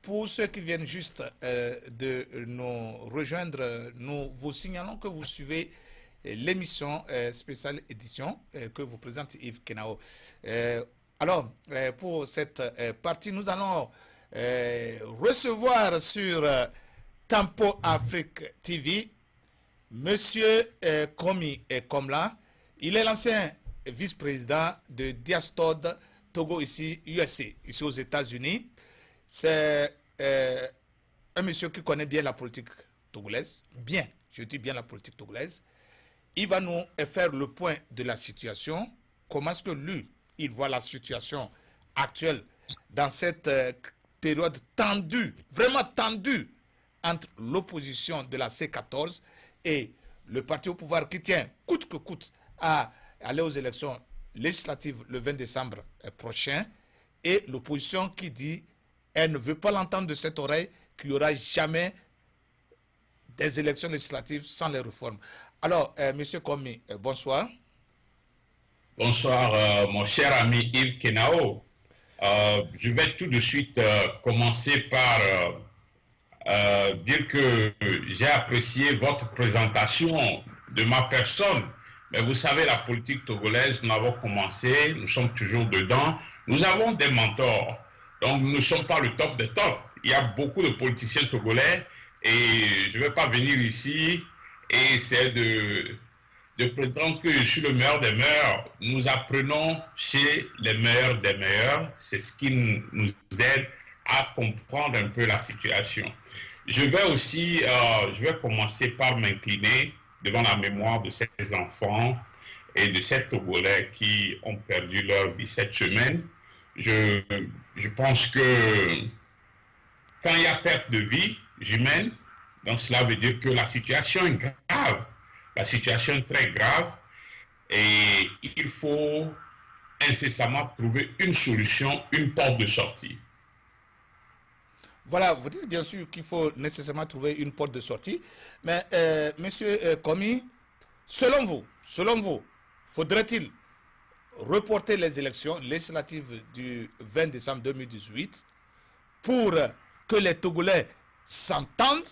pour ceux qui viennent juste de nous rejoindre, nous vous signalons que vous suivez l'émission spéciale édition que vous présente Yves Kenao. Alors, pour cette partie, nous allons recevoir sur Tempo Afrique TV Monsieur Komi Komla. Il est l'ancien vice-président de Diastod Togo ici, USA, ici aux États-Unis. C'est un monsieur qui connaît bien la politique togolaise, bien, je dis bien la politique togolaise. Il va nous faire le point de la situation, comment est-ce que lui, il voit la situation actuelle dans cette période tendue, vraiment tendue, entre l'opposition de la C14 et le parti au pouvoir qui tient coûte que coûte à aller aux élections législatives le 20 décembre prochain, et l'opposition qui dit elle ne veut pas l'entendre de cette oreille, qu'il n'y aura jamais des élections législatives sans les réformes. Alors, Monsieur Komi, bonsoir. Bonsoir, mon cher ami Yves Kenao. Je vais tout de suite commencer par dire que j'ai apprécié votre présentation de ma personne. Mais vous savez, la politique togolaise, nous avons commencé, nous sommes toujours dedans. Nous avons des mentors. Donc, nous ne sommes pas le top des tops. Il y a beaucoup de politiciens togolais et je ne vais pas venir ici et essayer de prétendre que je suis le meilleur des meilleurs. Nous apprenons chez les meilleurs des meilleurs. C'est ce qui nous aide à comprendre un peu la situation. Je vais commencer par m'incliner devant la mémoire de ces enfants et de ces Togolais qui ont perdu leur vie cette semaine. Je pense que quand il y a perte de vie humaine, donc cela veut dire que la situation est grave. La situation est très grave et il faut incessamment trouver une solution, une porte de sortie. Voilà, vous dites bien sûr qu'il faut nécessairement trouver une porte de sortie, mais Monsieur Komi, selon vous, faudrait-il reporter les élections législatives du 20 décembre 2018 pour que les Togolais s'entendent,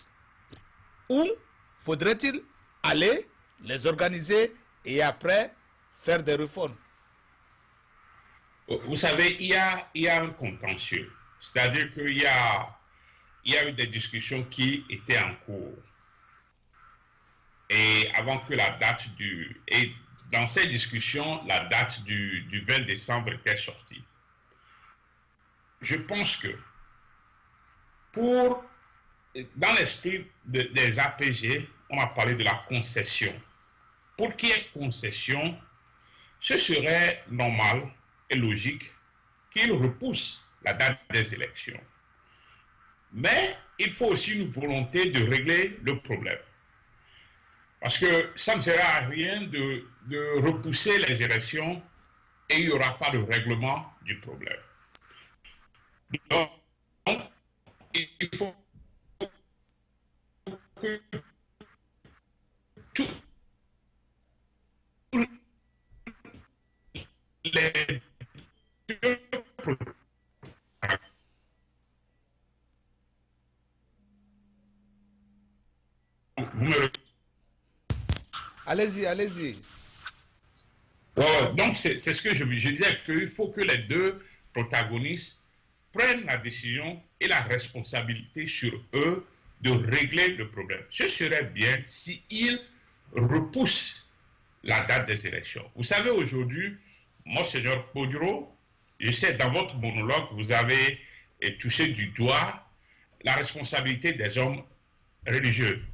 ou faudrait-il aller les organiser et après faire des réformes? Vous savez, il y a un contentieux, c'est-à-dire qu'il y a eu des discussions qui étaient en cours. Et avant que la date et dans ces discussions, la date du 20 décembre était sortie. Je pense que dans l'esprit des APG, on a parlé de la concession. Pour qu'il y ait concession, ce serait normal et logique qu'il repousse la date des élections. Mais il faut aussi une volonté de régler le problème. Parce que ça ne sert à rien de repousser les élections et il n'y aura pas de règlement du problème. Donc, il faut que tous les deux vous me... Allez-y, allez-y. Ouais, donc c'est ce que je disais, qu'il faut que les deux protagonistes prennent la décision et la responsabilité sur eux de régler le problème. Ce serait bien s'ils repoussent la date des élections. Vous savez, aujourd'hui, Monseigneur Poduro, je sais, dans votre monologue, vous avez touché du doigt la responsabilité des hommes religieux.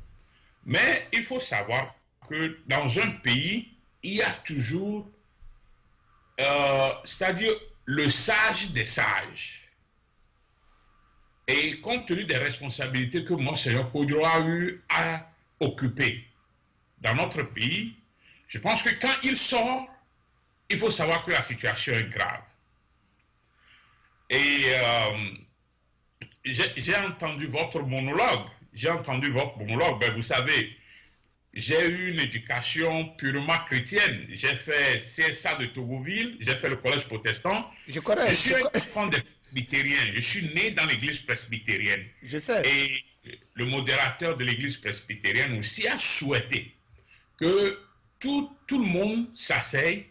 Mais il faut savoir que dans un pays, il y a toujours, c'est-à-dire le sage des sages. Et compte tenu des responsabilités que Monseigneur Poduro a eu à occuper dans notre pays, je pense que quand il sort, il faut savoir que la situation est grave. Et j'ai entendu votre monologue. Ben, vous savez, j'ai eu une éducation purement chrétienne. J'ai fait CSA de Togoville, j'ai fait le collège protestant. Je connais. Je suis un enfant de... presbytérien. Je suis né dans l'église presbytérienne. Je sais. Et le modérateur de l'église presbytérienne aussi a souhaité que tout le monde s'asseye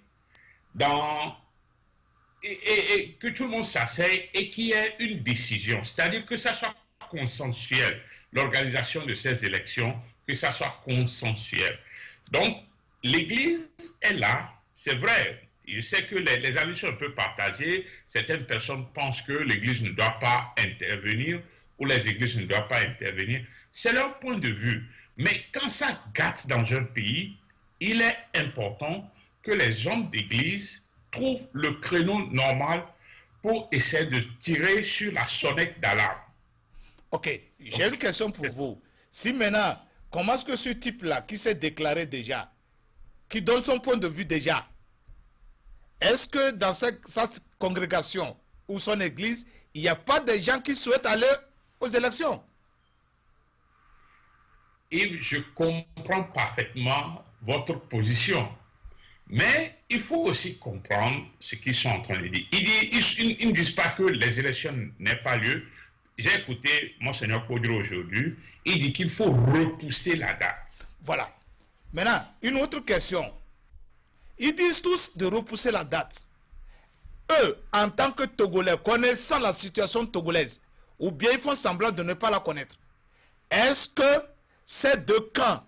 et que tout le monde s'asseye et qu'il y ait une décision. C'est-à-dire que ça soit consensuel. L'organisation de ces élections, que ça soit consensuel. Donc, l'Église est là, c'est vrai. Je sais que les avis sont un peu partagés. Certaines personnes pensent que l'Église ne doit pas intervenir ou les églises ne doivent pas intervenir. C'est leur point de vue. Mais quand ça gâte dans un pays, il est important que les hommes d'Église trouvent le créneau normal pour essayer de tirer sur la sonnette d'alarme. Ok, j'ai une question pour vous. Si maintenant, comment est-ce que ce type-là, qui s'est déclaré déjà, qui donne son point de vue déjà, est-ce que dans cette congrégation ou son église, il n'y a pas de gens qui souhaitent aller aux élections? Et je comprends parfaitement votre position. Mais il faut aussi comprendre ce qu'ils sont en train de dire. Ils ne disent pas que les élections n'aient pas lieu. J'ai écouté Monseigneur Kodro aujourd'hui, il dit qu'il faut repousser la date. Voilà. Maintenant, une autre question. Ils disent tous de repousser la date. Eux, en tant que Togolais, connaissant la situation togolaise, ou bien ils font semblant de ne pas la connaître, est-ce que ces deux camps,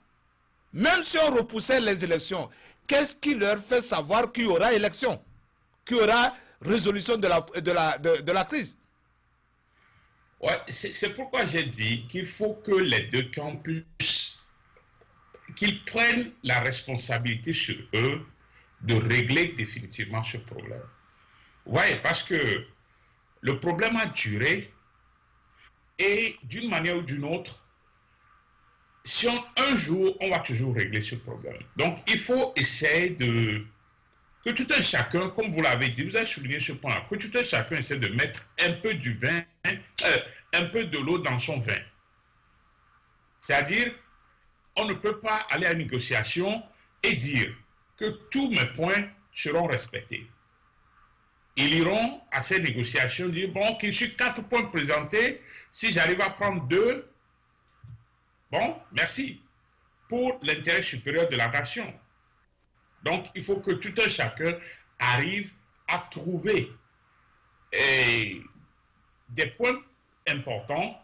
même si on repoussait les élections, qu'est-ce qui leur fait savoir qu'il y aura élection, qu'il y aura résolution de la crise? Ouais, c'est pourquoi j'ai dit qu'il faut que les deux camps puissent, qu'ils prennent la responsabilité sur eux de régler définitivement ce problème. Vous voyez, parce que le problème a duré et d'une manière ou d'une autre, si un jour, on va toujours régler ce problème. Donc, il faut essayer que tout un chacun, comme vous l'avez dit, vous avez souligné ce point-là, que tout un chacun essaie de mettre un peu du vin, un peu de l'eau dans son vin. C'est-à-dire, on ne peut pas aller à une négociation et dire que tous mes points seront respectés. Ils iront à ces négociations dire, bon, qu'il suis 4 points présentés, si j'arrive à prendre 2, bon, merci, pour l'intérêt supérieur de la nation. Donc, il faut que tout un chacun arrive à trouver des points importants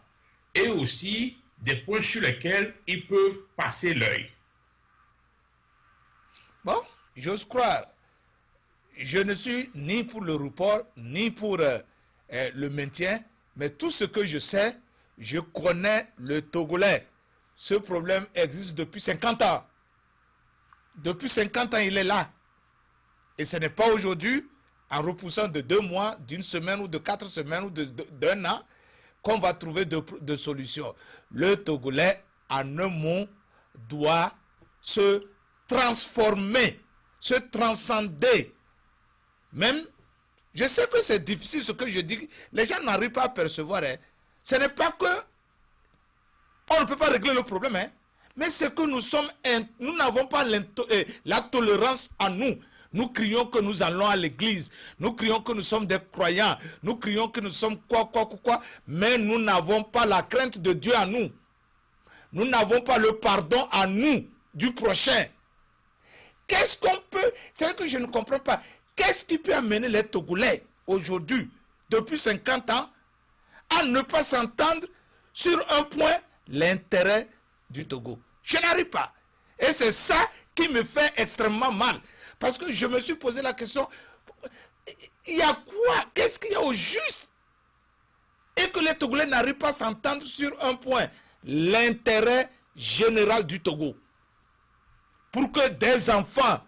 et aussi des points sur lesquels ils peuvent passer l'œil. Bon, j'ose croire. Je ne suis ni pour le report, ni pour le maintien, mais tout ce que je sais, je connais le Togolais. Ce problème existe depuis 50 ans. Depuis 50 ans, il est là. Et ce n'est pas aujourd'hui, en repoussant de 2 mois, d'une semaine ou de 4 semaines ou d'un an, qu'on va trouver de solutions. Le Togolais, en un mot, doit se transformer, se transcender. Même, je sais que c'est difficile ce que je dis, les gens n'arrivent pas à percevoir. Hein. Ce n'est pas que on ne peut pas régler le problème, hein, mais c'est que nous n'avons pas la tolérance en nous. Nous crions que nous allons à l'église, nous crions que nous sommes des croyants, nous crions que nous sommes quoi, mais nous n'avons pas la crainte de Dieu en nous. Nous n'avons pas le pardon en nous, du prochain. Qu'est-ce qu'on peut, c'est que je ne comprends pas, qu'est-ce qui peut amener les Togolais aujourd'hui, depuis 50 ans, à ne pas s'entendre sur un point, l'intérêt du Togo? Je n'arrive pas. Et c'est ça qui me fait extrêmement mal. Parce que je me suis posé la question, il y a quoi? Qu'est-ce qu'il y a au juste? Et que les Togolais n'arrivent pas à s'entendre sur un point, l'intérêt général du Togo. Pour que des enfants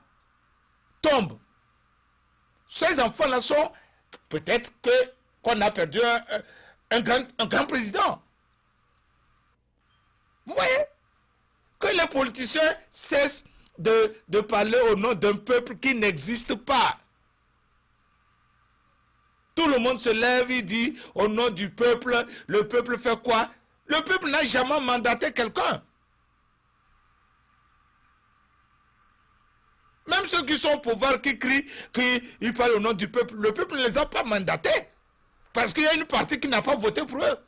tombent. Ces enfants-là sont, peut-être qu'on a perdu un grand président. Vous voyez? Que les politiciens cessent de parler au nom d'un peuple qui n'existe pas. Tout le monde se lève, il dit au nom du peuple, le peuple fait quoi? Le peuple n'a jamais mandaté quelqu'un. Même ceux qui sont au pouvoir, qui crient, qui parlent au nom du peuple, le peuple ne les a pas mandatés. Parce qu'il y a une partie qui n'a pas voté pour eux.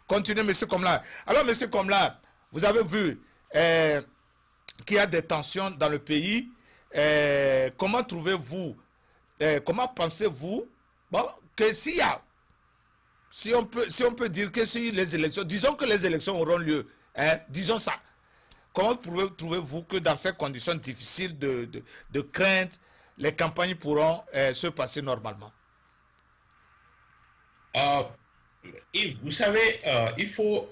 Continuez, monsieur Komla. Alors, monsieur Komla, vous avez vu qu'il y a des tensions dans le pays. Comment trouvez-vous, comment pensez-vous que s'il y a, si on peut dire que si les élections, disons que les élections auront lieu, disons ça, comment trouvez-vous que dans ces conditions difficiles de crainte, les campagnes pourront se passer normalement? Vous savez, il faut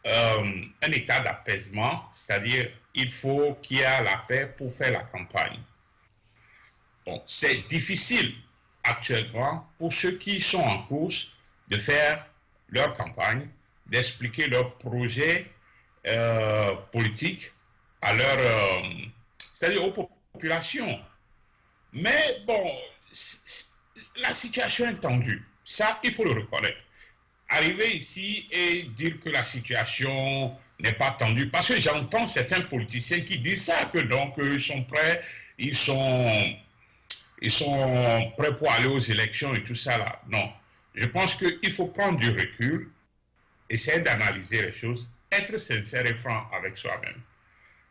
un état d'apaisement, c'est-à-dire il faut qu'il y ait la paix pour faire la campagne. Bon, c'est difficile actuellement pour ceux qui sont en course de faire leur campagne, d'expliquer leur projet politique à c'est-à-dire aux populations. Mais bon, la situation est tendue. Ça, il faut le reconnaître. Arriver ici et dire que la situation n'est pas tendue, parce que j'entends certains politiciens qui disent ça, que donc ils sont prêts, ils sont prêts pour aller aux élections et tout ça là. Non. Je pense qu'il faut prendre du recul, essayer d'analyser les choses, être sincère et franc avec soi-même.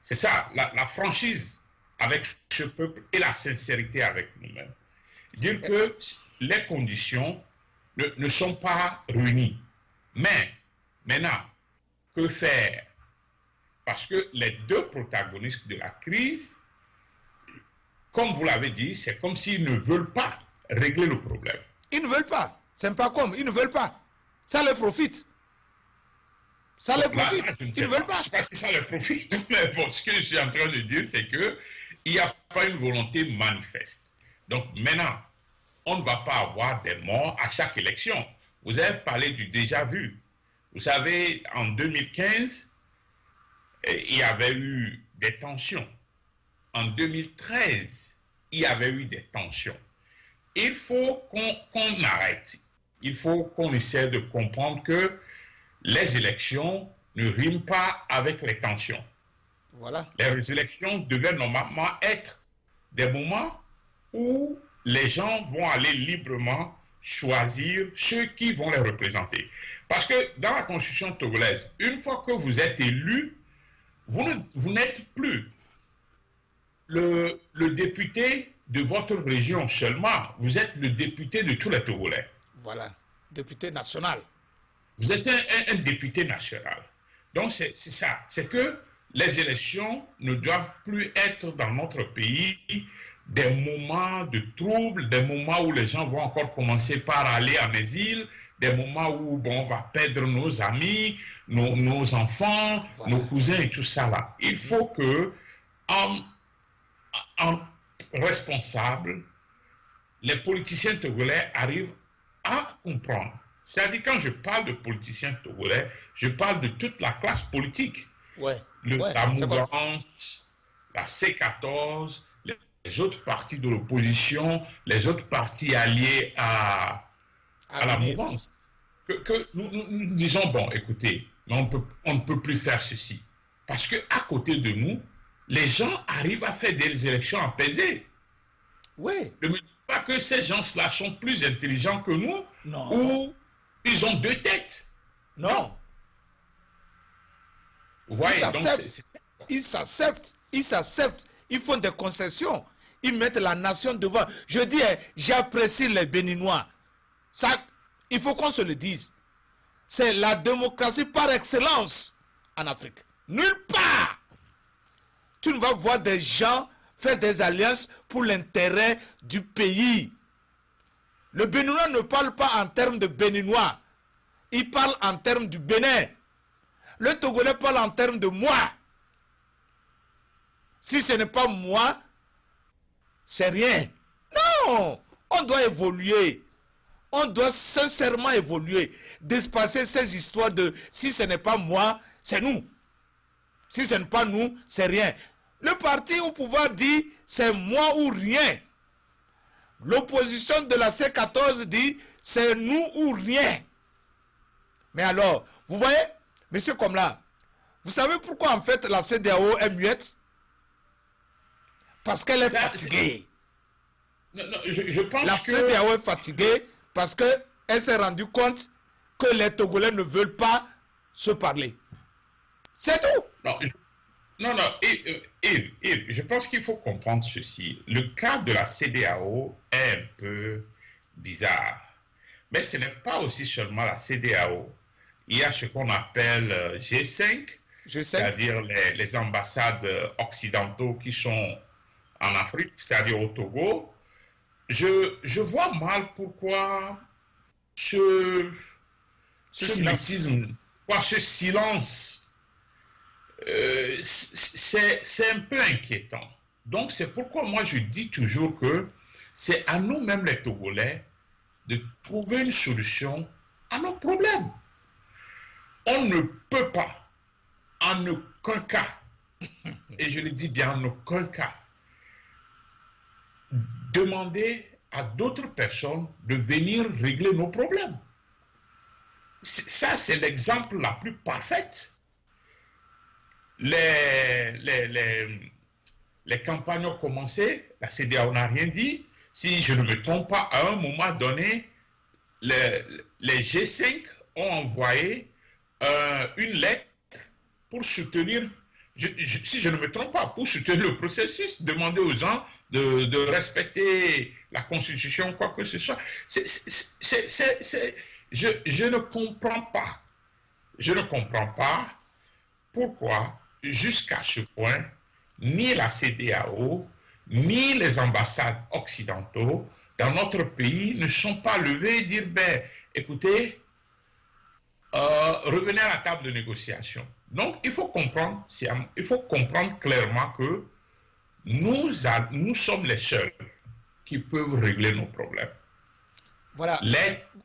C'est ça, la franchise avec ce peuple et la sincérité avec nous-mêmes. Dire que les conditions ne sont pas réunies. Mais, maintenant, que faire? Parce que les deux protagonistes de la crise, comme vous l'avez dit, c'est comme s'ils ne veulent pas régler le problème. Ils ne veulent pas. C'est pas comme, ils ne veulent pas. Ça leur profite. Ça les profite. Ils ne veulent pas. Je ne sais pas si ça leur profite, mais bon, ce que je suis en train de dire, c'est qu'il n'y a pas une volonté manifeste. Donc maintenant, on ne va pas avoir des morts à chaque élection. Vous avez parlé du déjà vu. Vous savez, en 2015, il y avait eu des tensions. En 2013, il y avait eu des tensions. Il faut qu'on arrête. Il faut qu'on essaie de comprendre que les élections ne riment pas avec les tensions. Voilà. Les élections devaient normalement être des moments où les gens vont aller librement choisir ceux qui vont les représenter. Parce que dans la constitution togolaise, une fois que vous êtes élu, vous n'êtes plus le député de votre région seulement. Vous êtes le député de tous les Togolais. Voilà, député national. Vous êtes un député national. Donc c'est ça, c'est que les élections ne doivent plus être dans notre pays des moments de trouble, des moments où les gens vont encore commencer par aller en exil, des moments où bon, on va perdre nos amis, nos enfants, voilà, nos cousins et tout ça là. Il faut que, en responsable, les politiciens togolais arrivent à comprendre. C'est-à-dire, quand je parle de politiciens togolais, je parle de toute la classe politique. Ouais, la mouvance, la C14, les autres partis de l'opposition, les autres partis alliés à la mouvance. Que nous disons, bon, écoutez, on ne peut plus faire ceci. Parce qu'à côté de nous, les gens arrivent à faire des élections apaisées. Oui. Ne me dites pas que ces gens-là sont plus intelligents que nous, non, ou ils ont deux têtes. Non. Vous voyez, ils s'acceptent, ils font des concessions, ils mettent la nation devant. Je dis, j'apprécie les Béninois. Ça, il faut qu'on se le dise. C'est la démocratie par excellence en Afrique. Nulle part. Tu ne vas voir des gens faire des alliances pour l'intérêt du pays. Le Béninois ne parle pas en termes de Béninois. Il parle en termes du Bénin. Le Togolais parle en termes de moi. Si ce n'est pas moi, c'est rien. Non, on doit évoluer. On doit sincèrement évoluer. Dépasser ces histoires de si ce n'est pas moi, c'est nous. Si ce n'est pas nous, c'est rien. Le parti au pouvoir dit c'est moi ou rien. L'opposition de la C14 dit c'est nous ou rien. Mais alors, vous voyez, monsieur Komla, vous savez pourquoi en fait la CEDEAO est muette? Parce qu'elle est fatiguée. Non, je pense La que... CEDEAO est fatiguée parce qu'elle s'est rendue compte que les Togolais ne veulent pas se parler. C'est tout. Non, Yves, je pense qu'il faut comprendre ceci. Le cas de la CEDEAO est un peu bizarre. Mais ce n'est pas aussi seulement la CEDEAO. Il y a ce qu'on appelle G5, c'est-à-dire les ambassades occidentaux qui sont en Afrique, c'est-à-dire au Togo. Je vois mal pourquoi ce mutisme, pourquoi ce silence. C'est un peu inquiétant. Donc c'est pourquoi moi je dis toujours que c'est à nous-mêmes les Togolais de trouver une solution à nos problèmes. On ne peut pas, en aucun cas, et je le dis bien en aucun cas, demander à d'autres personnes de venir régler nos problèmes. Ça, c'est l'exemple la plus parfaite. Les campagnes ont commencé, la CEDEAO n'a rien dit. Si je ne me trompe pas, à un moment donné, les G5 ont envoyé une lettre pour soutenir, si je ne me trompe pas, pour soutenir le processus, demander aux gens de respecter la Constitution, quoi que ce soit. Je ne comprends pas. Je ne comprends pas pourquoi, jusqu'à ce point, ni la CEDEAO, ni les ambassades occidentaux dans notre pays ne sont pas levés et dire, ben, écoutez, revenez à la table de négociation. Donc, il faut comprendre clairement que nous sommes les seuls qui peuvent régler nos problèmes. Voilà.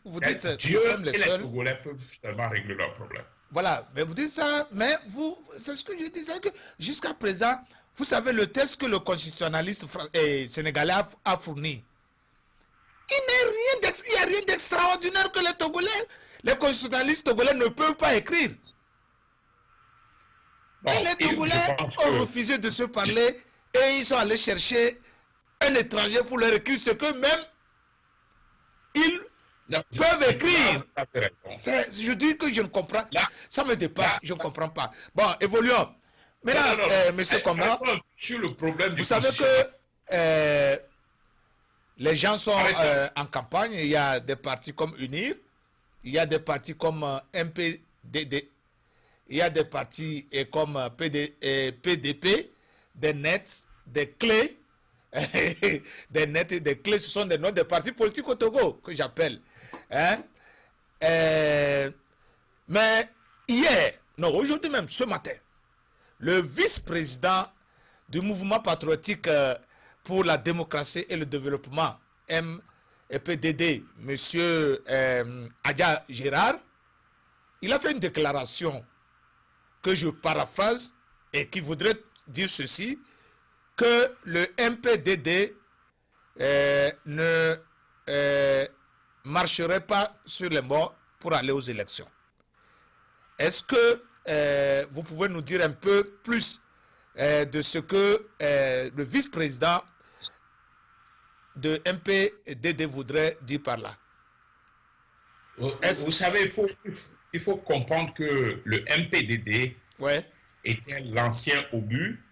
Vous dites, Dieu et les Togolais peuvent seulement régler leurs problèmes. Voilà, mais vous dites ça, mais vous, c'est ce que je dis, c'est que jusqu'à présent, vous savez le texte que le constitutionnaliste sénégalais a fourni. Il n'y a rien d'extraordinaire que les constitutionnalistes togolais ne peuvent pas écrire. Bon, et les Togolais ont refusé de se parler et ils sont allés chercher un étranger pour leur écrire ce que même ils peuvent écrire. Je dis que je ne comprends pas. Ça me dépasse, je ne comprends pas. Bon, évoluons. Maintenant, monsieur Komla, vous savez que les gens sont en campagne. Il y a des partis comme UNIR, il y a des partis comme MPDD, il y a des partis comme PDP, des NET, des clés. Des NET et des clés, ce sont des noms des partis politiques au Togo que j'appelle. Hein? Mais hier, non, aujourd'hui même, ce matin, le vice-président du mouvement patriotique pour la démocratie et le développement, MPDD, M. Adja Gérard, il a fait une déclaration que je paraphrase et qui voudrait dire ceci, que le MPDD ne marcherait pas sur les morts pour aller aux élections. Est-ce que vous pouvez nous dire un peu plus de ce que le vice-président de MPDD voudrait dire par là? Vous savez, il faut comprendre que le MPDD était l'ancien obus,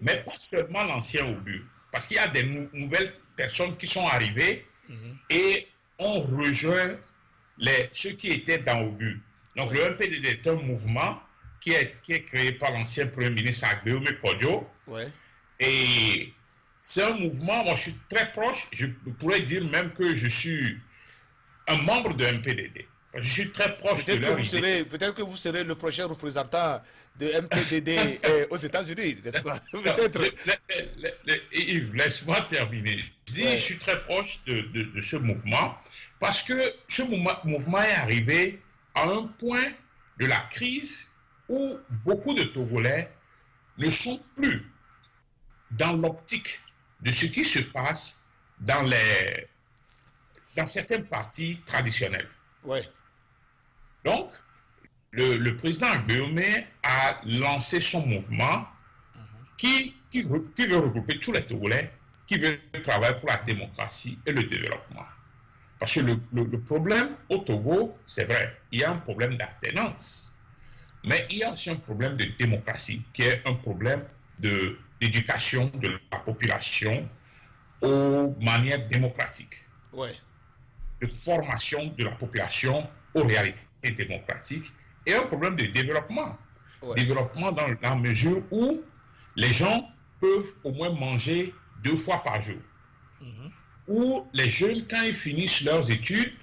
mais pas seulement l'ancien obus, parce qu'il y a des nouvelles personnes qui sont arrivées et ont rejoint ceux qui étaient dans obus. Donc le MPDD est un mouvement qui est créé par l'ancien Premier ministre Agbeoumé Kodjo. Et c'est un mouvement, moi je suis très proche, je pourrais dire même que je suis un membre de MPDD. Je suis très proche de leur idée. Peut-être que vous serez le prochain représentant de MPDD aux États-Unis, n'est-ce pas? Yves, laisse-moi terminer. Je suis très proche de ce mouvement parce que ce mouvement est arrivé à un point de la crise où beaucoup de Togolais ne sont plus dans l'optique de ce qui se passe dans certains partis traditionnels. Donc, le président Agbeoumé a lancé son mouvement qui veut regrouper tous les Togolais qui veut travailler pour la démocratie et le développement. Parce que le problème au Togo, c'est vrai, il y a un problème d'alternance, mais il y a aussi un problème de démocratie, qui est un problème d'éducation de la population aux manières démocratiques, Ouais. de formation de la population aux réalités démocratiques, et un problème de développement. Ouais. Développement dans la mesure où les gens peuvent au moins manger 2 fois par jour. Où les jeunes, quand ils finissent leurs études,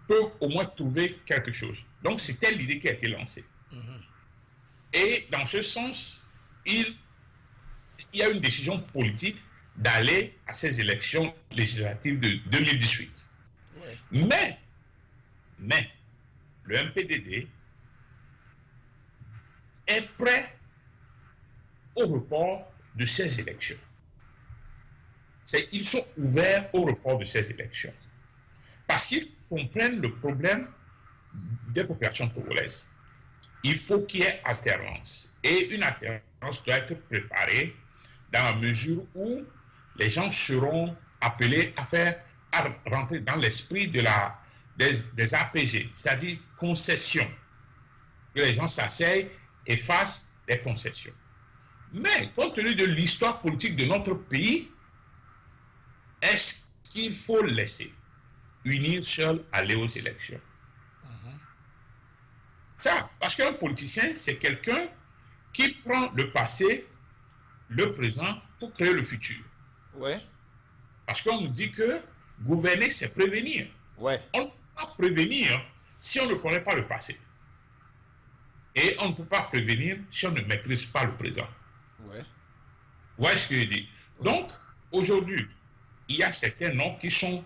peuvent au moins trouver quelque chose. Donc, c'était l'idée qui a été lancée. Et dans ce sens, il y a une décision politique d'aller à ces élections législatives de 2018. Ouais. Mais, le MPDD est prêt au report de ces élections. Ils sont ouverts au report de ces élections parce qu'ils comprennent le problème des populations togolaises. Il faut qu'il y ait alternance. Et une alternance doit être préparée dans la mesure où les gens seront appelés à rentrer dans l'esprit des APG, c'est-à-dire concessions. Que les gens s'asseyent et fassent des concessions. Mais compte tenu de l'histoire politique de notre pays, est-ce qu'il faut laisser unir seul aller aux élections? Ça, parce qu'un politicien, c'est quelqu'un qui prend le passé, le présent, pour créer le futur. Ouais. Parce qu'on nous dit que gouverner, c'est prévenir. Ouais. On ne peut pas prévenir si on ne connaît pas le passé. Et on ne peut pas prévenir si on ne maîtrise pas le présent. Ouais. Vous voyez ce que je dis? Donc, aujourd'hui, il y a certains noms qui sont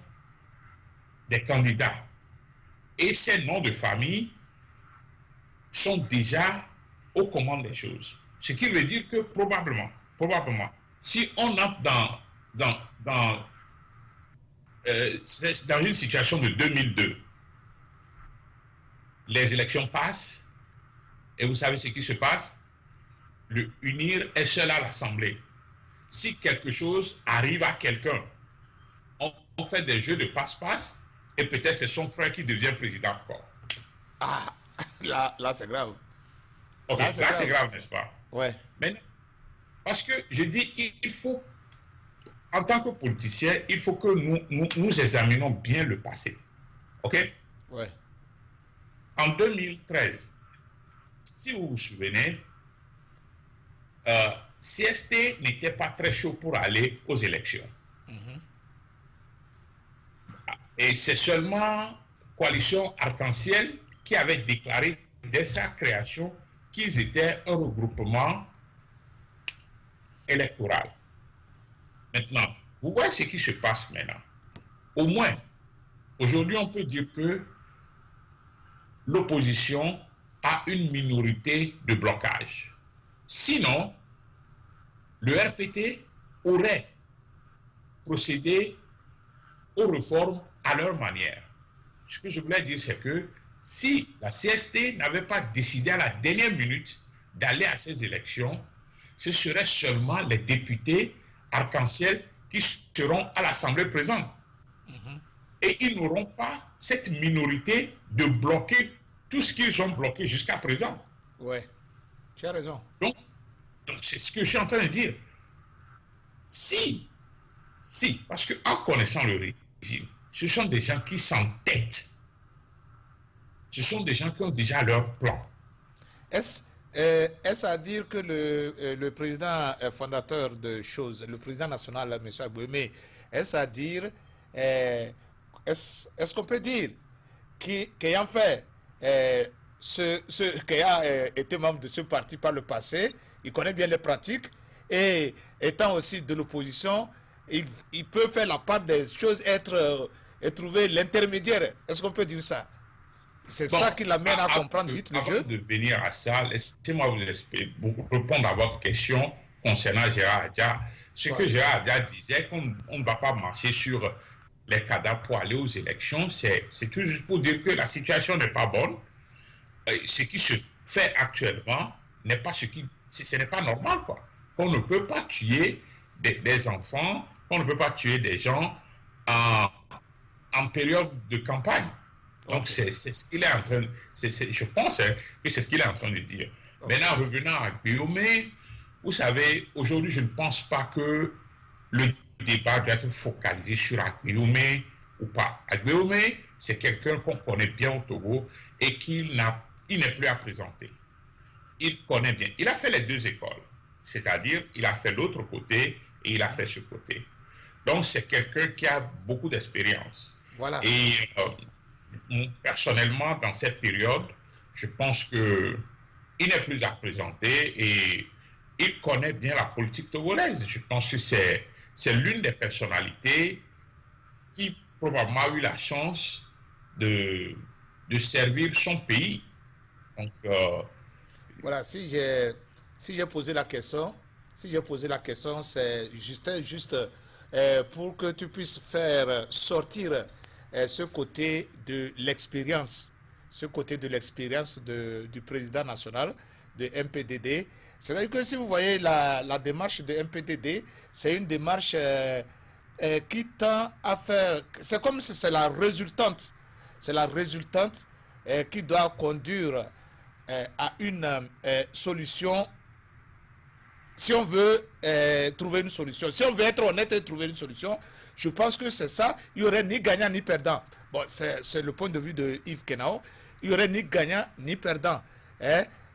des candidats. Et ces noms de famille sont déjà aux commandes des choses. Ce qui veut dire que probablement, si on entre dans une situation de 2002, les élections passent, et vous savez ce qui se passe? Le UNIR est seul à l'Assemblée. Si quelque chose arrive à quelqu'un, on fait des jeux de passe-passe, et peut-être c'est son frère qui devient président encore. Ah, là c'est grave. Ok, là c'est grave, n'est-ce pas? Ouais. Mais, parce que je dis, il faut, en tant que politicien, il faut que nous examinons bien le passé. Ok? Ouais. En 2013, si vous vous souvenez, CST n'était pas très chaud pour aller aux élections. Et c'est seulement Coalition Arc-en-Ciel qui avait déclaré dès sa création qu'ils étaient un regroupement électoral. Maintenant, vous voyez ce qui se passe maintenant. Au moins, aujourd'hui, on peut dire que l'opposition a une minorité de blocage. Sinon, le RPT aurait procédé aux réformes à leur manière. Ce que je voulais dire, c'est que si la CST n'avait pas décidé à la dernière minute d'aller à ces élections, ce seraient seulement les députés arc-en-ciel qui seront à l'Assemblée présente. Et ils n'auront pas cette minorité de bloquer tout ce qu'ils ont bloqué jusqu'à présent. Ouais, tu as raison. Donc c'est ce que je suis en train de dire. Si, parce qu'en connaissant le régime, ce sont des gens qui s'entêtent. Ce sont des gens qui ont déjà leur plan. Est-ce à dire que le président fondateur de choses, le président national, M. Agboumé, est-ce à dire, est-ce qu'on peut dire qu'ayant fait, qui a été membre de ce parti par le passé, il connaît bien les pratiques, et étant aussi de l'opposition, il peut faire la part des choses, et trouver l'intermédiaire. Est-ce qu'on peut dire ça? C'est ça qui l'amène à comprendre vite le jeu. Avant de venir à ça, laissez-moi vous répondre à votre question concernant Gérard Adja. Ce que Gérard Adja disait, qu'on ne va pas marcher sur les cadavres pour aller aux élections, c'est tout juste pour dire que la situation n'est pas bonne. Ce qui se fait actuellement n'est pas ce n'est pas normal, quoi. Qu'on ne peut pas tuer des enfants qu'on ne peut pas tuer des gens en période de campagne. Donc, c'est ce qu'il est en train de... je pense que c'est ce qu'il est en train de dire. Maintenant, revenant à Guillaume, vous savez, aujourd'hui, je ne pense pas que le débat doit être focalisé sur Guillaume ou pas. Guillaume, c'est quelqu'un qu'on connaît bien au Togo et qu'il n'est plus à présenter. Il connaît bien. Il a fait les deux écoles. C'est-à-dire, il a fait l'autre côté et il a fait ce côté. Donc, c'est quelqu'un qui a beaucoup d'expérience. Voilà. Et personnellement, dans cette période, je pense qu'il n'est plus à présenter et il connaît bien la politique togolaise. Je pense que c'est l'une des personnalités qui probablement a eu la chance de servir son pays. Donc, voilà, si j'ai posé la question, c'est juste pour que tu puisses faire sortir ce côté de l'expérience, du président national de MPDD. C'est-à-dire que si vous voyez la démarche de MPDD, c'est une démarche qui tend à faire, c'est comme si c'est la résultante qui doit conduire à une solution. Si on veut trouver une solution, si on veut être honnête et trouver une solution, je pense que c'est ça. Il n'y aurait ni gagnant ni perdant. Bon, c'est le point de vue de Yves Kenao. Il n'y aurait ni gagnant ni perdant.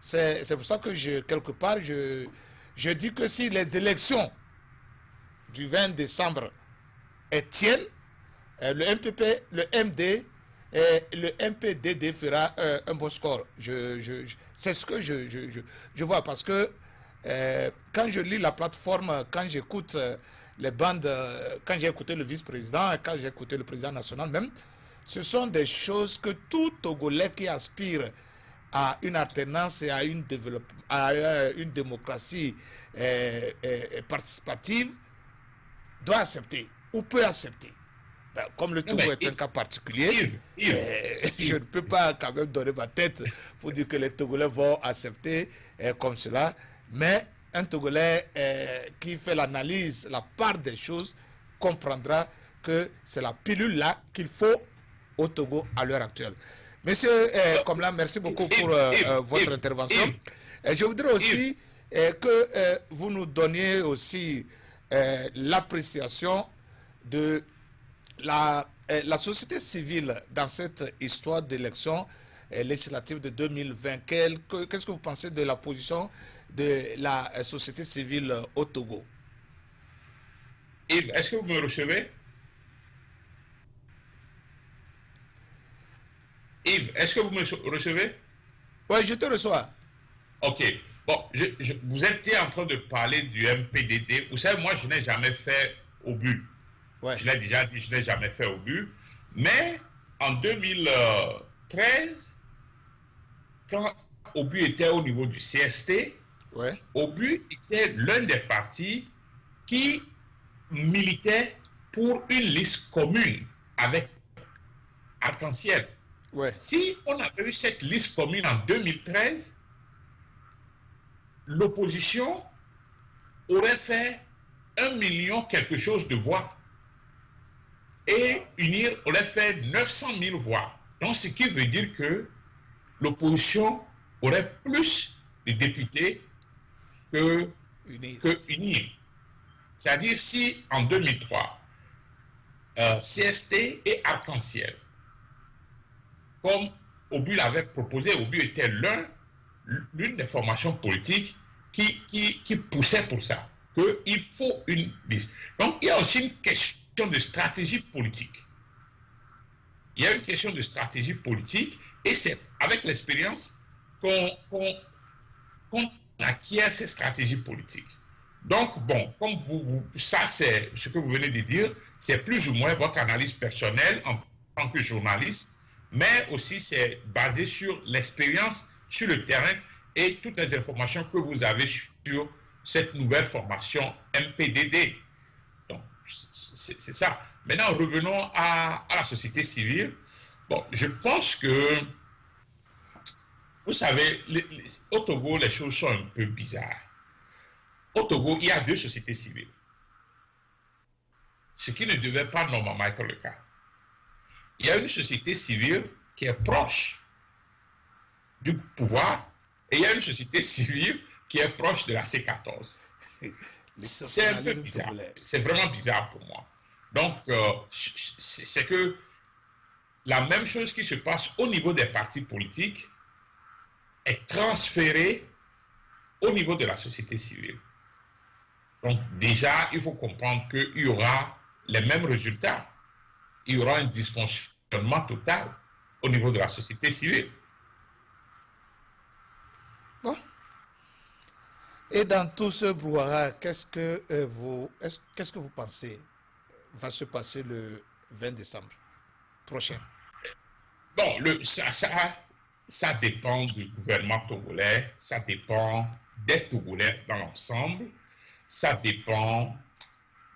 C'est pour ça que quelque part, je dis que si les élections du 20 décembre tiennent, le MPP, le MD et le MPDD fera un bon score. C'est ce que je vois parce que quand je lis la plateforme, quand j'écoute les bandes, quand j'ai écouté le vice-président, quand j'ai écouté le président national même, ce sont des choses que tout Togolais qui aspire à une alternance et à une démocratie participative doit accepter ou peut accepter. Ben, comme le Togo est un cas particulier, je ne peux pas quand même donner ma tête pour dire que les Togolais vont accepter comme cela. Mais un Togolais qui fait l'analyse, la part des choses, comprendra que c'est la pilule là qu'il faut au Togo à l'heure actuelle. Monsieur Komla, merci beaucoup pour votre intervention. Je voudrais aussi que vous nous donniez aussi l'appréciation de la société civile dans cette histoire d'élection législative de 2020. Qu'est-ce que vous pensez de la position de la société civile au Togo? Yves, est-ce que vous me recevez? Yves, est-ce que vous me recevez? Oui, je te reçois. Ok. Bon, vous étiez en train de parler du MPDD. Vous savez, moi, je n'ai jamais fait au but. Ouais. Je l'ai déjà dit, je n'ai jamais fait au but. Mais en 2013, quand Obu était au niveau du CST, ouais. Obu était l'un des partis qui militait pour une liste commune avec Arc-en-Ciel. Ouais. Si on avait eu cette liste commune en 2013, l'opposition aurait fait 1 million quelque chose de voix et UNIR aurait fait 900 000 voix. Donc, ce qui veut dire que l'opposition aurait plus de députés que UNIR. C'est-à-dire si en 2003, CST et Arc-en-Ciel, comme Obu l'avait proposé, Obu était l'une des formations politiques qui poussait pour ça, qu'il faut une liste. Donc, il y a aussi une question de stratégie politique. Il y a une question de stratégie politique et c'est avec l'expérience qu'on acquiert ces stratégies politiques. Donc, bon, comme ça c'est ce que vous venez de dire, c'est plus ou moins votre analyse personnelle en tant que journaliste, mais aussi c'est basé sur l'expérience sur le terrain et toutes les informations que vous avez sur cette nouvelle formation MPDD. Donc, c'est ça. Maintenant, revenons à la société civile. Bon, je pense que, vous savez, au Togo, les choses sont un peu bizarres. Au Togo, il y a deux sociétés civiles. ce qui ne devait pas normalement être le cas. Il y a une société civile qui est proche du pouvoir et il y a une société civile qui est proche de la C14. C'est un peu bizarre. C'est vraiment bizarre pour moi. Donc, c'est que la même chose qui se passe au niveau des partis politiques est transférée au niveau de la société civile. Donc, déjà, il faut comprendre qu'il y aura les mêmes résultats. Il y aura un dysfonctionnement total au niveau de la société civile. Bon. Et dans tout ce brouhaha, qu'est-ce que vous pensez va se passer le 20 décembre prochain? Bon, ça dépend du gouvernement togolais, ça dépend des Togolais dans l'ensemble, ça dépend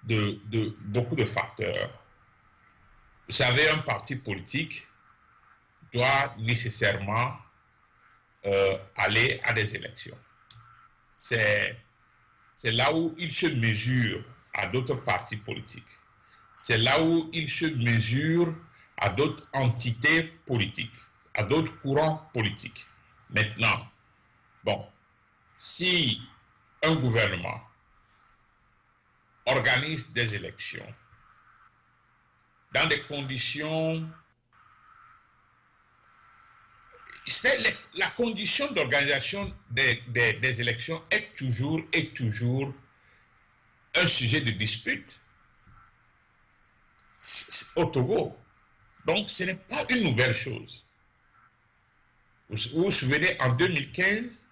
de beaucoup de facteurs. Vous savez, un parti politique doit nécessairement aller à des élections. C'est là où il se mesure à d'autres partis politiques. C'est là où il se mesure à d'autres entités politiques, à d'autres courants politiques. Maintenant, bon, si un gouvernement organise des élections dans des conditions... La condition d'organisation des élections est toujours un sujet de dispute au Togo. Donc, ce n'est pas une nouvelle chose. Vous vous souvenez, en 2015,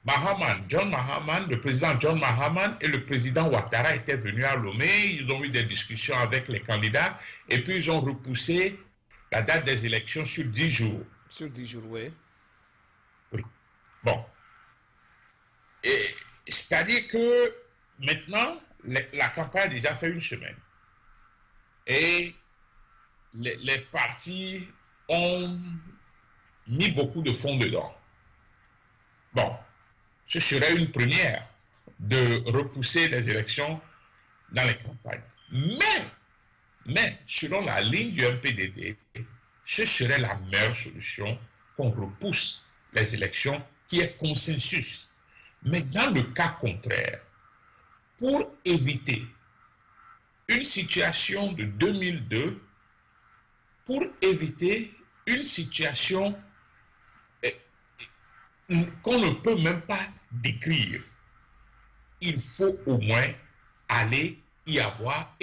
le président John Mahama et le président Ouattara étaient venus à Lomé, ils ont eu des discussions avec les candidats et puis ils ont repoussé la date des élections sur 10 jours. Sur 10 jours, oui. Oui. Bon. C'est-à-dire que maintenant, la campagne a déjà fait une semaine. Et les partis ont mis beaucoup de fonds dedans. Bon, ce serait une première de repousser les élections dans les campagnes. Mais selon la ligne du MPDD, ce serait la meilleure solution qu'on repousse les élections qui est consensus. Mais dans le cas contraire, pour éviter une situation de 2002, pour éviter une situation qu'on ne peut même pas décrire, il faut au moins aller y avoir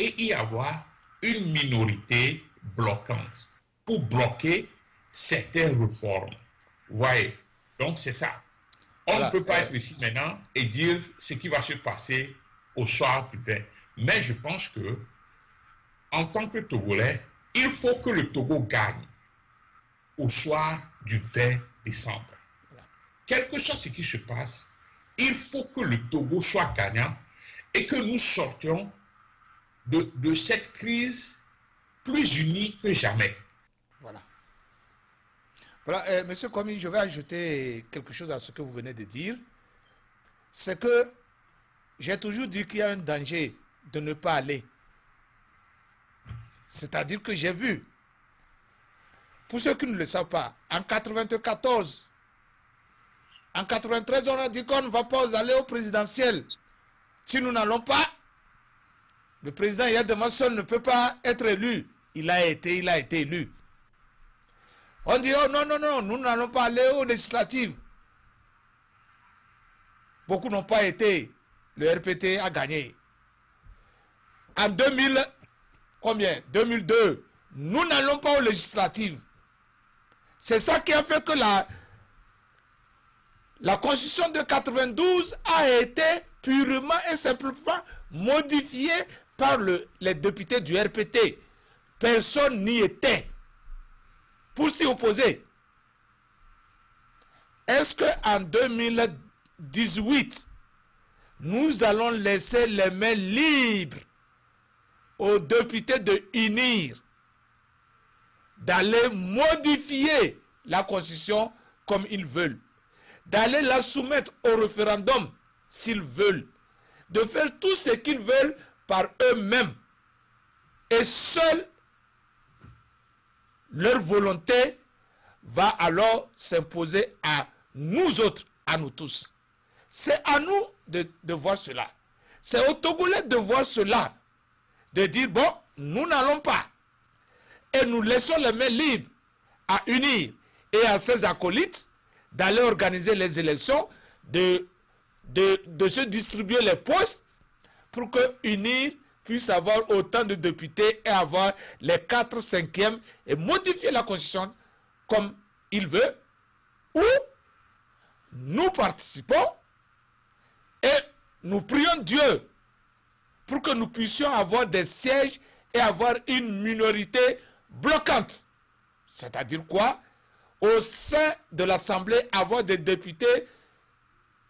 une minorité bloquante pour bloquer certaines réformes. Vous voyez? Donc c'est ça. On ne peut pas être ici maintenant et dire ce qui va se passer au soir du 20. Mais je pense que, en tant que Togolais, il faut que le Togo gagne au soir du 20 décembre. Quel que soit ce qui se passe, il faut que le Togo soit gagnant et que nous sortions de cette crise plus unis que jamais. Voilà. Voilà, Monsieur Komi, je vais ajouter quelque chose à ce que vous venez de dire. C'est que j'ai toujours dit qu'il y a un danger de ne pas aller. C'est-à-dire que j'ai vu, pour ceux qui ne le savent pas, en 94, en 93, on a dit qu'on ne va pas aller au présidentiel. Si nous n'allons pas, le président Yad Massol ne peut pas être élu. Il a été élu. On dit, oh non, nous n'allons pas aller aux législatives. Beaucoup n'ont pas été. Le RPT a gagné. En 2002, nous n'allons pas aux législatives. C'est ça qui a fait que la constitution de 92 a été purement et simplement modifiée par les députés du RPT. Personne n'y était pour s'y opposer. Est-ce qu'en 2018, nous allons laisser les mains libres aux députés de UNIR d'aller modifier la constitution comme ils veulent, d'aller la soumettre au référendum s'ils veulent, de faire tout ce qu'ils veulent par eux-mêmes? Et seule leur volonté va alors s'imposer à nous autres, à nous tous. C'est à nous de voir cela. C'est aux Togolais de voir cela. De dire, bon, nous n'allons pas. Et nous laissons les mains libres à UNIR et à ses acolytes d'aller organiser les élections, de se distribuer les postes pour que UNIR puisse avoir autant de députés et avoir les 4/5 et modifier la constitution comme il veut, ou nous participons et nous prions Dieu pour que nous puissions avoir des sièges et avoir une minorité bloquante. C'est-à-dire quoi? Au sein de l'Assemblée, avoir des députés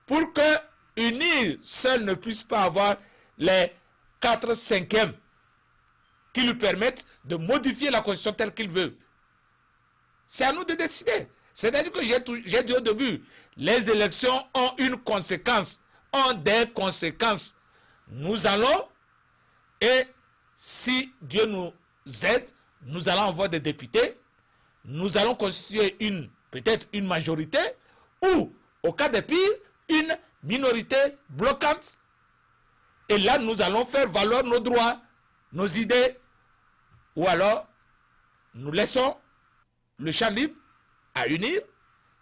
pour que UNIR seul ne puisse pas avoir les 4/5 qui lui permettent de modifier la constitution telle qu'il veut. C'est à nous de décider. C'est-à-dire que j'ai dit au début, les élections ont une conséquence, ont des conséquences. Nous allons, et si Dieu nous aide, nous allons avoir des députés, nous allons constituer peut-être une majorité, ou, au cas des pires, une minorité bloquante. Et là, nous allons faire valoir nos droits, nos idées, ou alors, nous laissons le champ libre à UNIR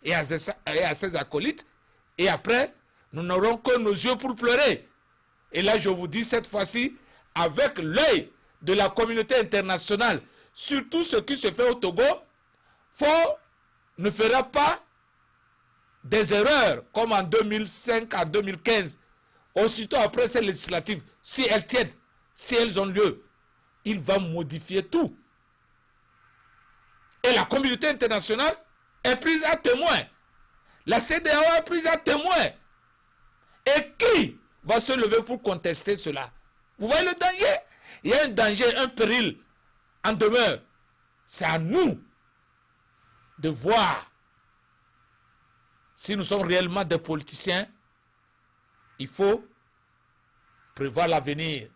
et à ses acolytes, et après, nous n'aurons que nos yeux pour pleurer. Et là, je vous dis cette fois-ci, avec l'œil de la communauté internationale, surtout ce qui se fait au Togo, ne fera pas des erreurs comme en 2005, en 2015, aussitôt après ces législatives, si elles tiennent, si elles ont lieu, il va modifier tout. Et la communauté internationale est prise à témoin. La CEDEAO est prise à témoin. Et qui va se lever pour contester cela? Vous voyez le danger? Il y a un danger, un péril en demeure. C'est à nous de voir si nous sommes réellement des politiciens. Il faut prévoir l'avenir,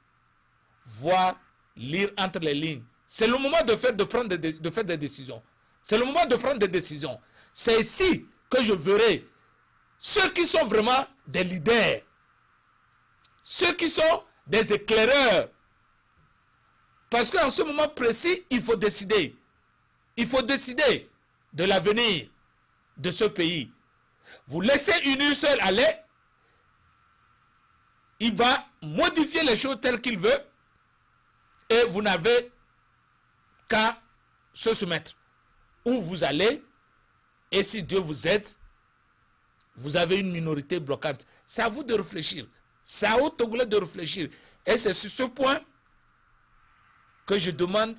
voir, lire entre les lignes. C'est le moment de faire des décisions. C'est le moment de prendre des décisions. C'est ici que je verrai ceux qui sont vraiment des leaders, ceux qui sont des éclaireurs. Parce qu'en ce moment précis, il faut décider. Il faut décider de l'avenir de ce pays. Vous laissez UNIR seul aller, il va modifier les choses telles qu'il veut, et vous n'avez qu'à se soumettre. Où vous allez, et si Dieu vous aide, vous avez une minorité bloquante. C'est à vous de réfléchir. C'est à aux Togolais de réfléchir. Et c'est sur ce point que je demande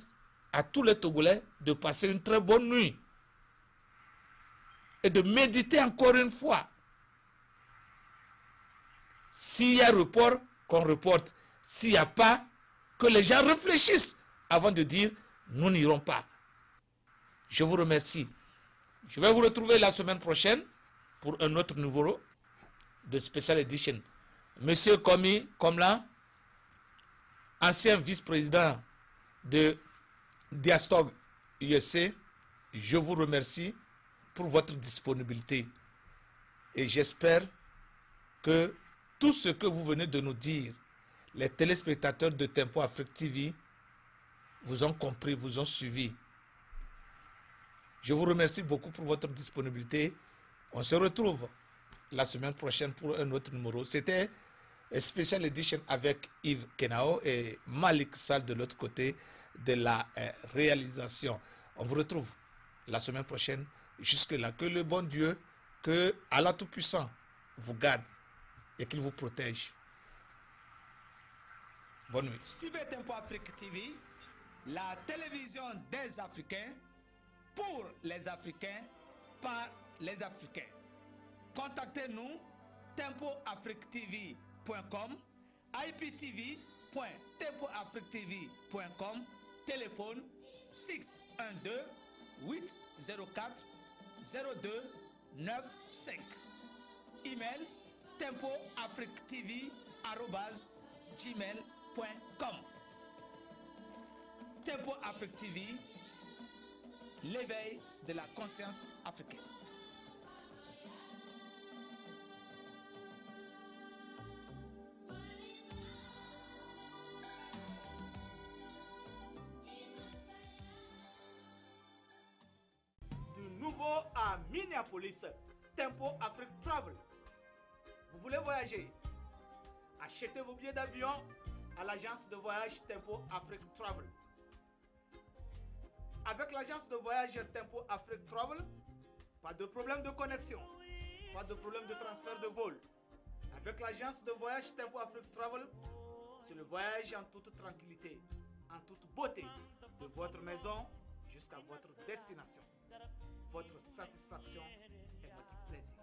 à tous les Togolais de passer une très bonne nuit et de méditer encore une fois. S'il y a report, qu'on reporte. S'il n'y a pas, que les gens réfléchissent avant de dire nous n'irons pas. Je vous remercie. Je vais vous retrouver la semaine prochaine pour un autre numéro de Special Edition. Monsieur Komi Komla, ancien vice-président de Diastog USC, je vous remercie pour votre disponibilité et j'espère que tout ce que vous venez de nous dire, les téléspectateurs de Tempo Afrique TV vous ont compris, vous ont suivi. Je vous remercie beaucoup pour votre disponibilité. On se retrouve la semaine prochaine pour un autre numéro. C'était Special Edition avec Yves Kenao et Malik Sall de l'autre côté de la réalisation. On vous retrouve la semaine prochaine. Jusque-là, que le bon Dieu, que Allah Tout-Puissant vous garde et qu'il vous protège. Bonne nuit. Suivez Tempo Afrique TV, la télévision des Africains, pour les Africains, par les Africains. Contactez-nous tempoafrictv.com, iptv.tempoafrictv.com, téléphone 612 804 0295. Email tempoafrictv@gmail.com. Tempo Afrique TV, l'éveil de la conscience africaine. Du nouveau à Minneapolis, Tempo Afrique Travel. Vous voulez voyager? Achetez vos billets d'avion à l'agence de voyage Tempo Afrique Travel. Avec l'agence de voyage Tempo Afrique Travel, pas de problème de connexion, pas de problème de transfert de vol. Avec l'agence de voyage Tempo Afrique Travel, c'est le voyage en toute tranquillité, en toute beauté, de votre maison jusqu'à votre destination. Votre satisfaction est notre plaisir.